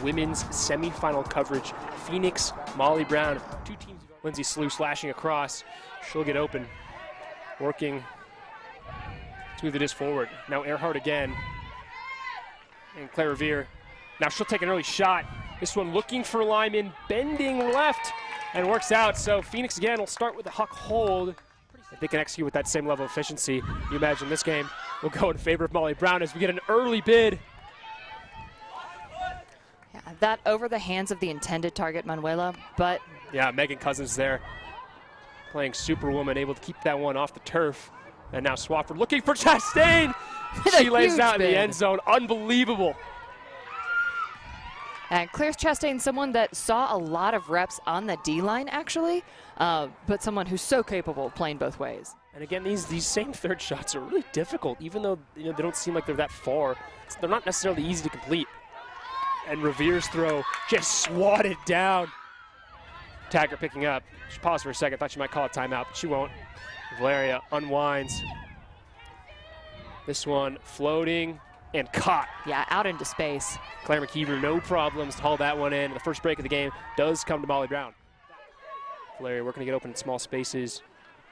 women's semifinal coverage. Phoenix, Molly Brown, two teams. Lindsay Slew slashing across. She'll get open. Working to move the disc forward. Now Earhart again. And Claire Revere. Now she'll take an early shot. This one looking for Lyman, bending left, and works out. So Phoenix again will start with the Huck hold. If they can execute with that same level of efficiency, you imagine this game will go in favor of Molly Brown as we get an early bid. Yeah, that over the hands of the intended target, Manuela, but... Yeah, Megan Cousins there, playing Superwoman, able to keep that one off the turf. And now Swafford looking for Chastain. She lays out in the end zone. Unbelievable. And Claire Chastain, someone that saw a lot of reps on the D-line, actually, but someone who's so capable of playing both ways. And again, these same third shots are really difficult, even though they don't seem like they're that far. They're not necessarily easy to complete. And Revere's throw just swatted down. Tagger picking up. She paused for a second, thought she might call a timeout, but she won't. Valeria unwinds. This one floating and caught. Yeah, out into space. Claire McKeever, no problems to haul that one in. The first break of the game does come to Molly Brown. Valeria working to get open in small spaces,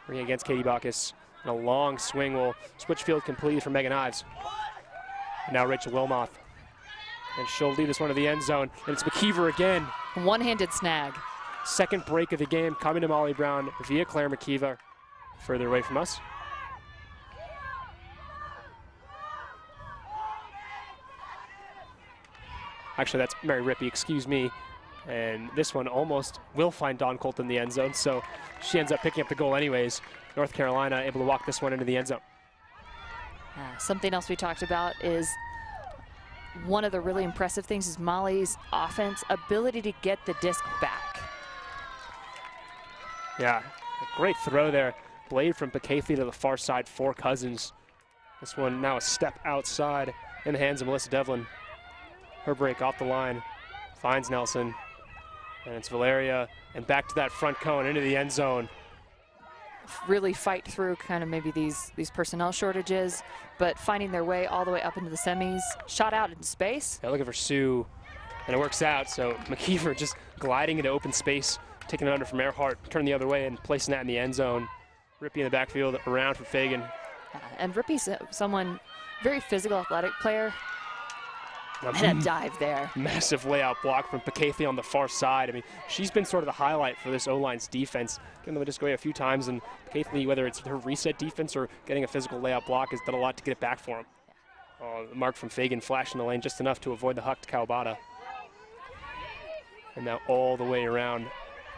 bringing against Katie Bacchus. And a long swing will switch field completely for Megan Ives. And now Rachel Wilmoth. And she'll lead this one to the end zone. And it's McKeever again. One-handed snag. Second break of the game coming to Molly Brown via Claire McKeever. Further away from us. Actually, that's Mary Rippey, excuse me. And this one almost will find Dawn Colt in the end zone, so she ends up picking up the goal anyways. North Carolina able to walk this one into the end zone. Something else we talked about is one of the really impressive things is Molly's offense ability to get the disc back. Yeah, a great throw there. Blade from Pacathy to the far side for Cousins. This one now a step outside in the hands of Melissa Devlin. Her break off the line, finds Nelson, and it's Valeria, and back to that front cone into the end zone. Really fight through kind of maybe these personnel shortages, but finding their way all the way up into the semis, shot out into space. Yeah, looking for Sue, and it works out, so McKeever just gliding into open space, taking it under from Earhart, turning the other way and placing that in the end zone. Rippey in the backfield, around for Fagan. And Rippey's someone, very physical, athletic player. And a dive there. Massive layout block from Pacathy on the far side. I mean, she's been sort of the highlight for this O-line's defense. Getting them to just go away a few times, and Pacathy, whether it's her reset defense or getting a physical layout block, has done a lot to get it back for him. The mark from Fagan flashing the lane just enough to avoid the huck to Kawabata. And now all the way around,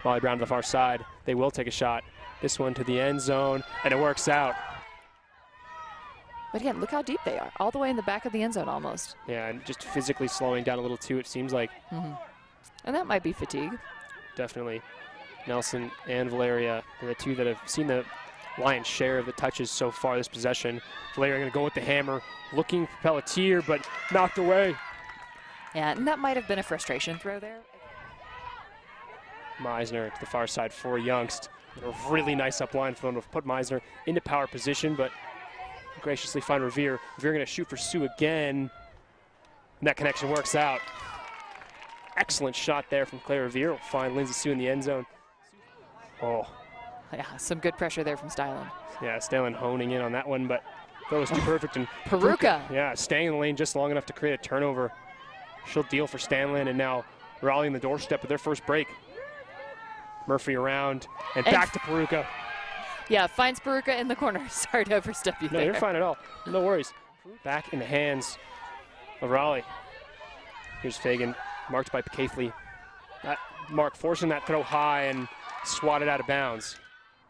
Molly Brown to the far side. They will take a shot. This one to the end zone, and it works out. But again, look how deep they are, all the way in the back of the end zone almost. Yeah, and just physically slowing down a little too, it seems like. And that might be fatigue. Definitely. Nelson and Valeria are the two that have seen the lion's share of the touches so far this possession. Valeria going to go with the hammer, looking for Pelletier, but knocked away. Yeah, and that might have been a frustration throw there. Meisner to the far side for Youngst. A really nice up line for them to put Meisner into power position, but graciously find Revere. Revere going to shoot for Sue again. And that connection works out. Excellent shot there from Claire Revere. Will find Lindsay Sue in the end zone. Oh. Yeah, some good pressure there from Stylen. Yeah, Stylen honing in on that one, but that was too perfect. And Peruka. Yeah, staying in the lane just long enough to create a turnover. She'll deal for Stanlin, and now Raleigh on the doorstep with their first break. Murphy around, and back to Peruka. Yeah, finds Peruka in the corner. Sorry to overstep you there. No, you're fine at all. No worries. Back in the hands of Raleigh. Here's Fagan, marked by Pacathy. That mark forcing that throw high and swatted out of bounds.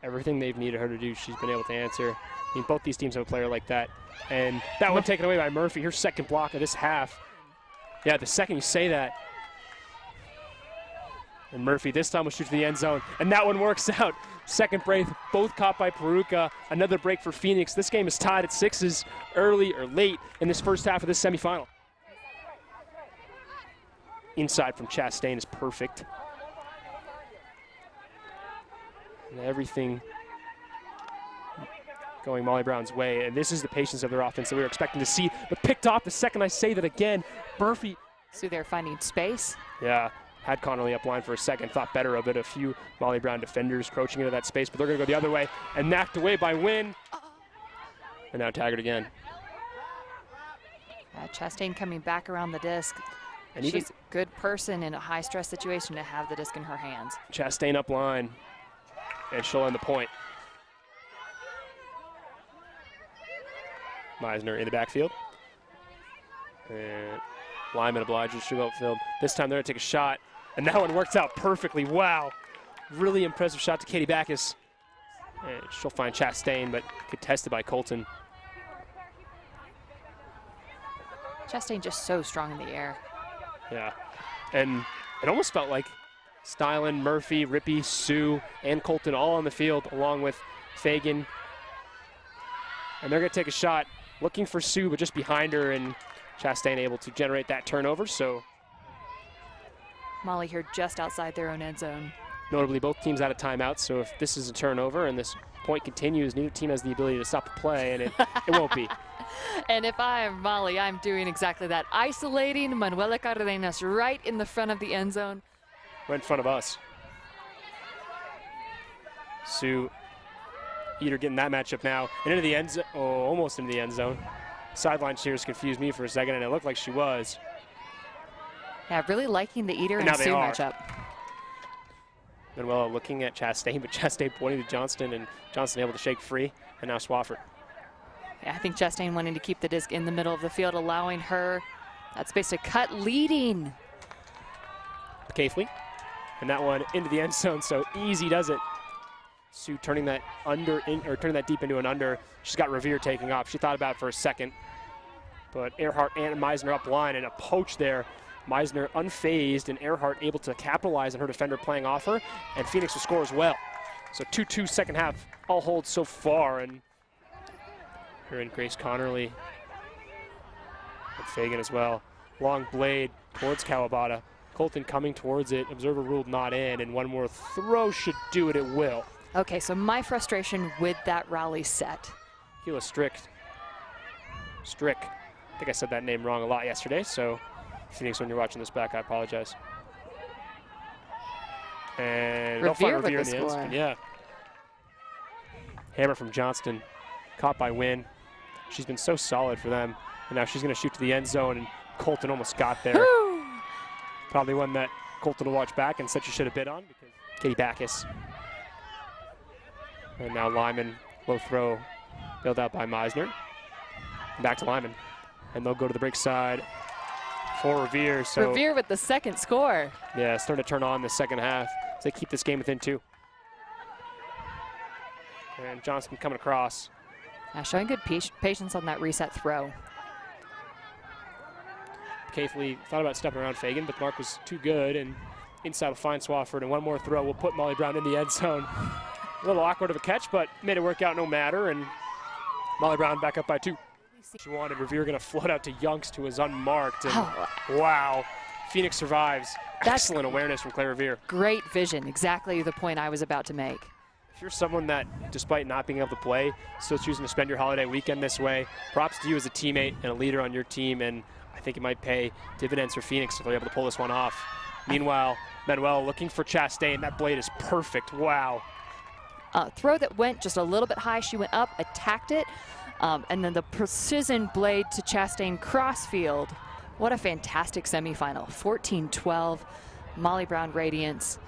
Everything they've needed her to do, she's been able to answer. I mean, both these teams have a player like that. And that one taken away by Murphy, her second block of this half. Yeah, the second you say that. And Murphy this time will shoot to the end zone, and that one works out. Second break, both caught by Peruka. Another break for Phoenix. This game is tied at 6s, early or late in this first half of this semifinal. Inside from Chastain is perfect. And everything going Molly Brown's way. And this is the patience of their offense that we were expecting to see, but picked off the second I say that again. Murphy So they're finding space. Yeah, had Connolly up line for a second, thought better of it. A few Molly Brown defenders crouching into that space, but they're going to go the other way and knocked away by Wynn. And now Taggart again. Chastain coming back around the disc. And she's a good person in a high-stress situation to have the disc in her hands. Chastain up line, and she'll end the point. Meisner in the backfield. And Lyman obliges to go upfield. This time they're going to take a shot, and that one worked out perfectly. Wow. Really impressive shot to Katie Backus. And she'll find Chastain, but contested by Colton. Chastain just so strong in the air. Yeah, and it almost felt like Stylen, Murphy, Rippey, Sue, and Colton all on the field, along with Fagan. And they're going to take a shot, looking for Sue, but just behind her, and Chastain able to generate that turnover. So Molly here just outside their own end zone. Notably, both teams out of timeout, so if this is a turnover and this point continues, neither team has the ability to stop the play, and it won't be. And if I am Molly, I'm doing exactly that. Isolating Manuela Cardenas right in the front of the end zone. Right in front of us. Sue Eater getting that matchup now. And into the end zone, almost into the end zone. Sideline cheers confused me for a second, and it looked like she was. Yeah, really liking the Eater and Sue matchup. Manuela looking at Chastain, but Chastain pointing to Johnston, and Johnston able to shake free, and now Swafford. Yeah, I think Chastain wanting to keep the disc in the middle of the field, allowing her that space to cut, leading. Caithley, and that one into the end zone, so easy does it. Sue turning that turning that deep into an under. She's got Revere taking off. She thought about it for a second, but Earhart and Meisner up line, and a poach there. Meisner unfazed, and Earhart able to capitalize on her defender playing off her, and Phoenix will score as well. So 2-2 second half, all holds so far, and her and Grace Connerly and Fagan as well. Long blade towards Kawabata. Colton coming towards it. Observer ruled not in, and one more throw should do it. It will. Okay, so my frustration with that Raleigh set. Keila Strick. I think I said that name wrong a lot yesterday, so Phoenix, when you're watching this back, I apologize. And they'll find Revere in the end zone. Yeah. Hammer from Johnston, caught by Wynn. She's been so solid for them, and now she's going to shoot to the end zone, and Colton almost got there. Probably one that Colton will watch back and said she should have bid on, because Katie Backus. And now Lyman, low throw, bailed out by Meisner. Back to Lyman, and they'll go to the break side for Revere. So Revere with the second score. Yeah, starting to turn on the second half as they keep this game within 2. And Johnston coming across. Showing good patience on that reset throw. Caithley thought about stepping around Fagan, but the mark was too good, and inside will find Swafford, and one more throw will put Molly Brown in the end zone. A little awkward of a catch, but made it work out no matter, and Molly Brown back up by 2. She wanted Revere going to float out to Youngst, who was unmarked, and wow, Phoenix survives. Excellent awareness from Claire Revere. Great vision, exactly the point I was about to make. If you're someone that, despite not being able to play, still choosing to spend your holiday weekend this way, props to you as a teammate and a leader on your team, and I think it might pay dividends for Phoenix if they're able to pull this one off. Meanwhile, Manuel looking for Chastain. That blade is perfect. Wow. Throw that went just a little bit high. She went up, attacked it, and then the precision blade to Chastain crossfield. What a fantastic semifinal. 14-12, Molly Brown Radiance